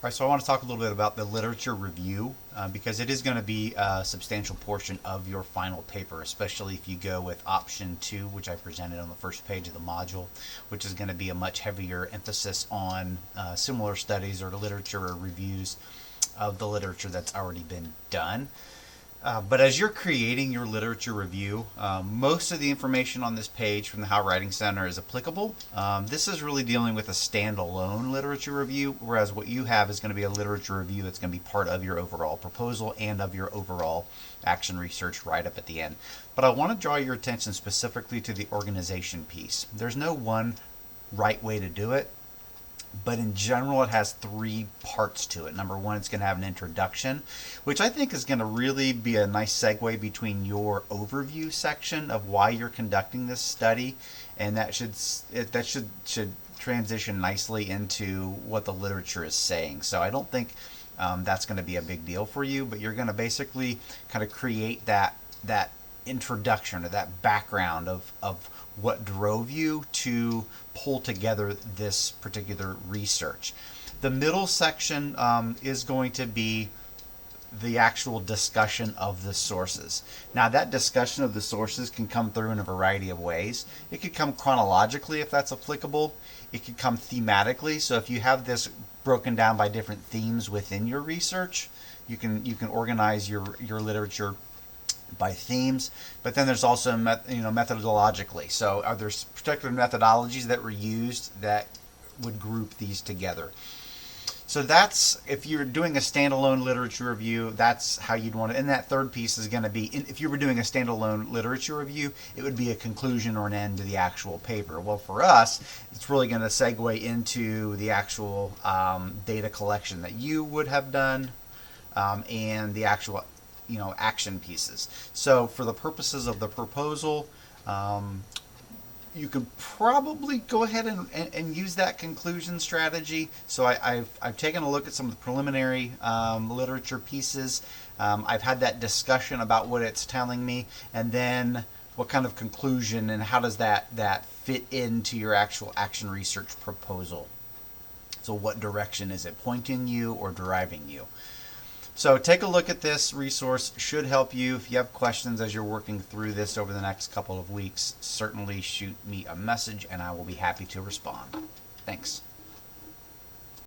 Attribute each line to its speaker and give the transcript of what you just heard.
Speaker 1: All right, so I want to talk a little bit about the literature review because it is going to be a substantial portion of your final paper, especially if you go with option 2, which I presented on the first page of the module, which is going to be a much heavier emphasis on similar studies or literature or reviews of the literature that's already been done. But as you're creating your literature review, most of the information on this page from the How Writing Center is applicable. This is really dealing with a standalone literature review, whereas what you have is going to be a literature review that's going to be part of your overall proposal and of your overall action research right up at the end. But I want to draw your attention specifically to the organization piece. There's no one right way to do it. But in general, it has 3 parts to it. Number 1, it's going to have an introduction, which I think is going to really be a nice segue between your overview section of why you're conducting this study, and that should transition nicely into what the literature is saying. So I don't think that's going to be a big deal for you, but you're going to basically kind of create that introduction or that background of what drove you to pull together this particular research. The middle section is going to be the actual discussion of the sources. Now, that discussion of the sources can come through in a variety of ways. It could come chronologically if that's applicable. It could come thematically. So if you have this broken down by different themes within your research, you can organize your literature by themes. But then there's also methodologically. So are there particular methodologies that were used that would group these together? So that's, if you're doing a standalone literature review, that's how you'd want it. And that third piece is going to be, if you were doing a standalone literature review, it would be a conclusion or an end to the actual paper. Well, for us, it's really going to segue into the actual data collection that you would have done and the actual action pieces. So for the purposes of the proposal, you could probably go ahead and use that conclusion strategy. So I've taken a look at some of the preliminary literature pieces. I've had that discussion about what it's telling me, and then what kind of conclusion and how does that fit into your actual action research proposal. So what direction is it pointing you or driving you? So take a look at this resource. Should help you. If you have questions as you're working through this over the next couple of weeks, certainly shoot me a message and I will be happy to respond. Thanks.